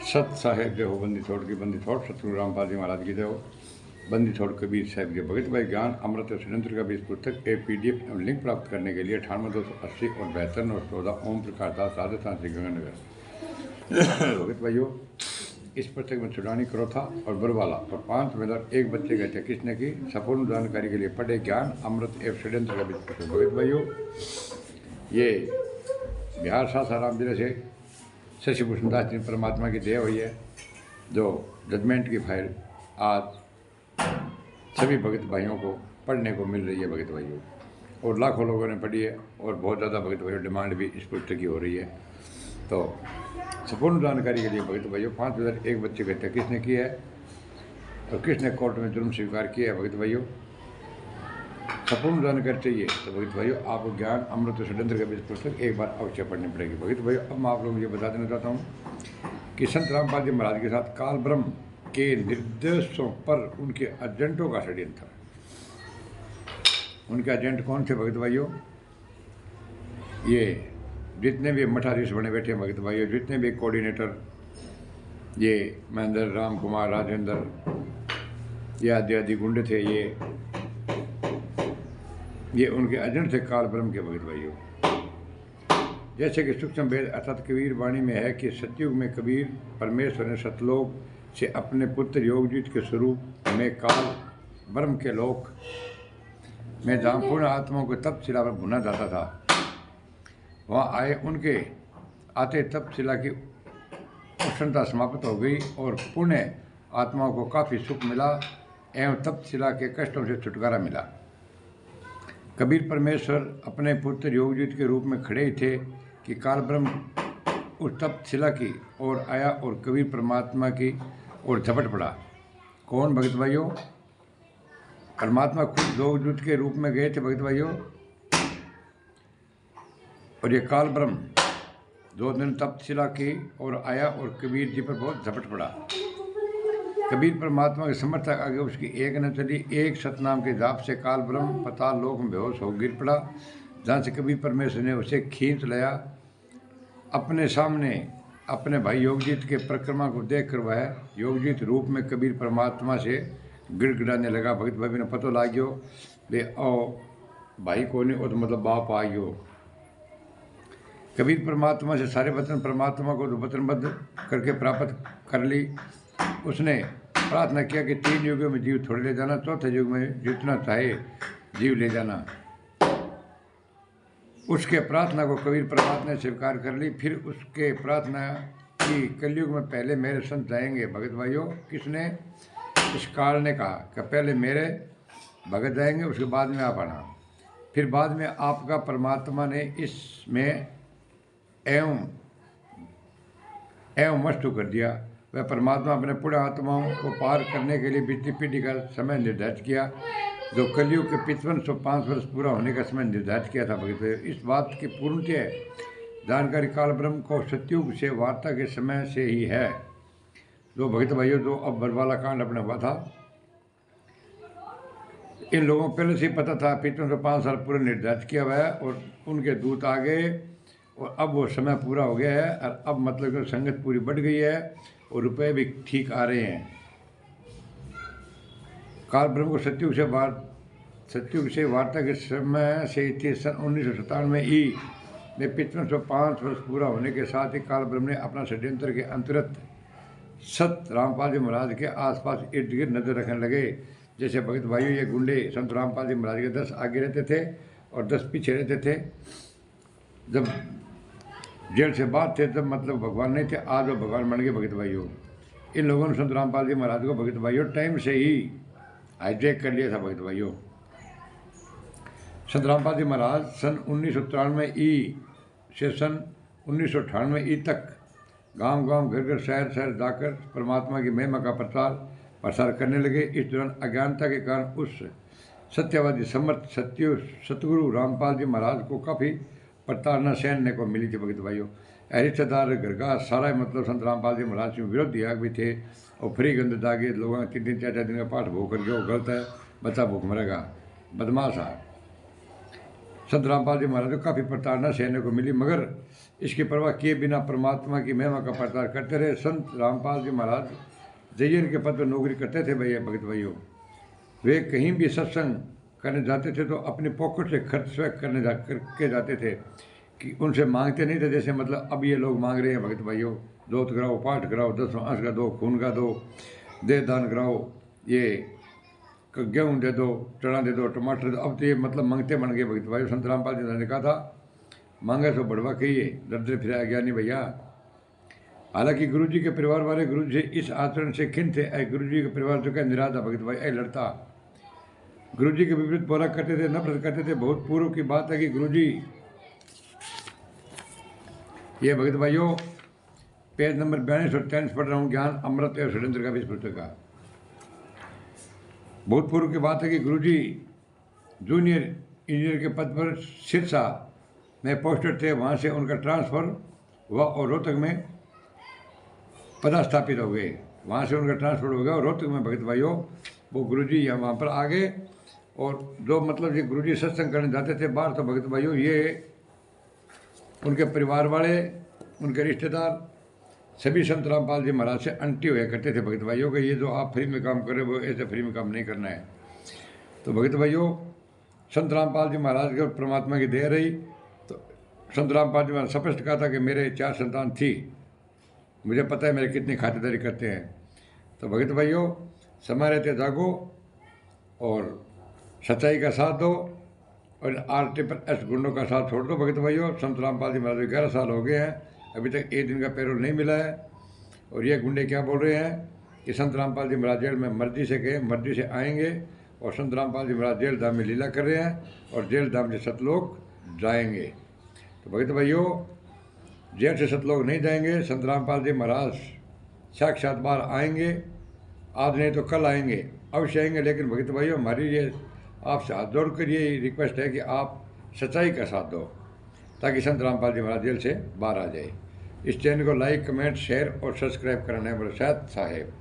सत साहेब जो हो बंदी छोड़ की बंदी छोड़ सतगुरु रामपाल जी महाराज की जो बंदी छोड़ कबीर साहब के भगत भाई ज्ञान अमृत षड्यंत्र का बीस पुस्तक एक PDF लिंक प्राप्त करने के लिए 98 280 और 72 और 14 ओम प्रकाश दास राजस्थान श्री गंगानगर। भगत भाइयों, इस पुस्तक में चुड़ानी क्रोथा और बरवाला और 5 मेदर एक बच्चे गए थे किसने की संपूर्ण जानकारी के लिए पढ़े ज्ञान अमृत एवं षड्यंत्र का बीस पुस्तक। भगत भाइयों, ये बिहार सासाराम जिले से शशि भूषण दास जी परमात्मा की देह हुई है, जो जजमेंट की फाइल आज सभी भगत भाइयों को पढ़ने को मिल रही है भगत भाइयों, और लाखों लोगों ने पढ़ी है और बहुत ज़्यादा भगत भाइयों डिमांड भी इस पुस्तक की हो रही है। तो संपूर्ण जानकारी के लिए भगत भाइयों 5 एक बच्चे की हत्या किसने की है और किसने कोर्ट में जुर्म स्वीकार किया है भगत भाइयों, संपूर्ण जानकारी चाहिए तो भगत भाइयों आपको ज्ञान अमृत षड्यंत्र का बीज पुस्तक एक बार अवश्य पढ़नी पड़ेगी। भगत भाइयों, अब मैं आप लोगों को ये बता देना चाहता हूँ कि संत रामपाल जी महाराज के साथ काल ब्रह्म के निर्देशों पर उनके एजेंटों का षड्यंत्र था। उनके एजेंट कौन थे भगत भाइयों? ये जितने भी मठाधीश बने बैठे हैं भगत भाइयों, जितने भी कोऑर्डिनेटर, ये महेंद्र, राम कुमार, राजेंद्र, ये आदि आदि गुंडे थे, ये उनके एजेंट थे काल ब्रह्म के भगत भाइयों। जैसे कि सूक्ष्म वेद अर्थात कबीर वाणी में है कि सतयुग में कबीर परमेश्वर ने सतलोक से अपने पुत्र योगजीत के स्वरूप में काल ब्रह्म के लोक में जहाँ पूर्ण आत्माओं को तप शिला पर भुना जाता था, वहाँ आए उनके आते तप शिला की उष्णता समाप्त हो गई और पुण्य आत्माओं को काफ़ी सुख मिला एवं तप शिला के कष्टों से छुटकारा मिला। कबीर परमेश्वर अपने पुत्र योगजीत के रूप में खड़े ही थे कि काल ब्रह्म उस तप शिला की ओर आया और कबीर परमात्मा की ओर झपट पड़ा। कौन भगत भाइयों? परमात्मा खुद योगजीत के रूप में गए थे भगत भाइयों, और ये काल ब्रह्म 2 दिन तप शिला की ओर आया और कबीर जी पर बहुत झपट पड़ा। कबीर परमात्मा के समर्थक आगे उसकी एक न चली, एक सतनाम के जाप से काल ब्रह्म पताल लोक में बेहोश हो गिर पड़ा, जहाँ से कबीर परमेश्वर ने उसे खींच लाया अपने सामने। अपने भाई योगजीत के परिक्रमा को देख कर वह योगजीत रूप में कबीर परमात्मा से गिड़गिड़ाने लगा। भगत भाई ने पता ला गयो ले आओ भाई को नहीं, और तो मतलब बाप आ गयो। कबीर परमात्मा से सारे वचन परमात्मा को वचनबद्ध करके प्राप्त कर ली। उसने प्रार्थना किया कि 3 युगों में जीव थोड़े ले जाना, चौथे युग में जितना चाहे जीव ले जाना। उसके प्रार्थना को कबीर परमात्मा ने स्वीकार कर ली। फिर उसके प्रार्थना की कलयुग में पहले मेरे संत जाएंगे। भगत भाइयों, किसने? इस काल ने कहा कि पहले मेरे भगत जाएंगे, उसके बाद में आप आना। फिर बाद में आपका परमात्मा ने इसमें एवं मस्तु कर दिया। वह परमात्मा अपने पूर्ण आत्माओं को पार करने के लिए बीती पीढ़ी का समय निर्धारित किया, जो कलयुग के 5505 वर्ष पूरा होने का समय निर्धारित किया था। भगत इस बात की पूर्णतः जानकारी काल ब्रह्म को सतयुग से वार्ता के समय से ही है। जो भगत भाइयों, जो अब बरवाला कांड अपने हुआ था, इन लोगों को पहले से ही पता था 5505 साल पूरा निर्धारित किया हुआ है और उनके दूत आ गए और अब वो समय पूरा हो गया है और अब मतलब कि संगत पूरी बढ़ गई है और रुपए भी ठीक आ रहे हैं। काल ब्रह्म को सतयुग से वार्ता के समय से थे सन 1997 ई में 5505 वर्ष पूरा होने के साथ ही काल ब्रह्म ने अपना षड्यंत्र के अंतर्गत सत रामपाल जी महाराज के आसपास इर्द गिर्द नजर रखने लगे। जैसे भगत भाइयों, ये गुंडे संत रामपाल जी महाराज के 10 आगे रहते थे और 10 पीछे रहते थे। जब जेल से बात थे तब मतलब भगवान नहीं थे, आज वो भगवान बन गए भगत भाइयों। इन लोगों ने संत रामपाल जी महाराज को भगत भाइयों टाइम से ही हाईजैक कर लिया था भगत भाइयों। संत रामपाल जी महाराज सन 1993 ई से सन 1998 ई तक गांव गांव घर घर शहर शहर जाकर परमात्मा की महिमा का प्रसार करने लगे। इस दौरान अज्ञानता के कारण उस सत्यवादी समर्थ सतगुरु रामपाल जी महाराज को काफ़ी प्रताड़ना सहने को मिली थी भगत भाइयों। रिश्तेदार घर का सारा मतलब संत रामपाल जी महाराज के विरोधी आग भी थे और फ्री गंद दागे लोगों 3-3 4-4 दिन का पाठ भोग करके वो गलत है, बच्चा भूख मरेगा, बदमाश है। संत रामपाल जी महाराज को काफ़ी प्रताड़ना सहने को मिली, मगर इसकी परवाह किए बिना परमात्मा की महिमा का प्रचार करते रहे। संत रामपाल जी महाराज जय्यर के पद पर नौकरी करते थे भैया भगत भाइयों। वे कहीं भी सत्संग करने जाते थे तो अपने पॉकेट से खर्च स्वयं करके जाते थे कि उनसे मांगते नहीं थे। जैसे मतलब अब ये लोग मांग रहे हैं भगत भाइयों, जोत कराओ, पाठ कराओ, 10वां अंश का दो, खून का दो, दे दान कराओ, ये गेहूँ दे दो, चना दे दो, टमाटर दे दो। अब तो ये मतलब मांगते बन गए भगत भाइयों। संत रामपाल जी ने कहा था, मांगे सो बढ़वा कहिए, दर्द फिर ज्ञानी भैया। हालांकि गुरु जी के परिवार वाले गुरु जी इस आचरण से खिन थे। गुरु जी के परिवार जो क्या निराधा भगत भाई लड़ता, गुरु जी के विपरीत बोला करते थे, नफरत करते थे। बहुत पूर्व की बात है कि गुरु जी, ये भगत भाइयों पेज नंबर 42 और 43 पढ़ रहा हूँ, ज्ञान अमृत और षड्यंत्र का भी इस पुस्तक का। बहुत पूर्व की बात है कि गुरु जी जूनियर इंजीनियर के पद पर सिरसा में पोस्टेड थे। वहाँ से उनका ट्रांसफ़र हुआ और रोहतक में पदस्थापित हो गए। वहाँ से उनका ट्रांसफ़र हो गया और रोहतक में भगत भाइयों वो गुरुजी यहाँ वहाँ पर आ गए। और जो मतलब ये गुरुजी सत्संग करने जाते थे बाहर, तो भगत भाइयों ये उनके परिवार वाले, उनके रिश्तेदार सभी संत रामपाल जी महाराज से अंटी हुआ करते थे भगत भाइयों के। ये जो आप फ्री में काम कर रहे हो वो ऐसे फ्री में काम नहीं करना है। तो भगत भाइयों संत रामपाल जी महाराज के परमात्मा की दया रही। तो संत रामपाल जी महाराज स्पष्ट कहा था कि मेरे 4 संतान थी, मुझे पता है मेरे कितनी खातिरदारी करते हैं। तो भगत भाइयों समय रहते जागो और सच्चाई का साथ दो और RTS गुंडों का साथ छोड़ दो। भगत भाइयों संत रामपाल जी महाराज 11 साल हो गए हैं, अभी तक एक दिन का पैरोल नहीं मिला है। और ये गुंडे क्या बोल रहे हैं कि संत रामपाल जी महाराज जेल में मर्जी से गए, मर्जी से आएंगे। और संत रामपाल जी महाराज जेल धाम में लीला कर रहे हैं और जेल धाम से सतलोक जाएंगे। तो भगत भाइयों जेल से सतलोक नहीं जाएंगे, संत रामपाल जी महाराज साक्षात बाहर आएंगे, आज नहीं तो कल आएंगे, अवश्य आएंगे। लेकिन भगत भाइयों हमारी ये आपसे हाथ जोड़ कर ये रिक्वेस्ट है कि आप सच्चाई का साथ दो ताकि संत रामपाल जी महाराज जेल से बाहर आ जाए। इस चैनल को लाइक, कमेंट, शेयर और सब्सक्राइब करना है बड़े साहब।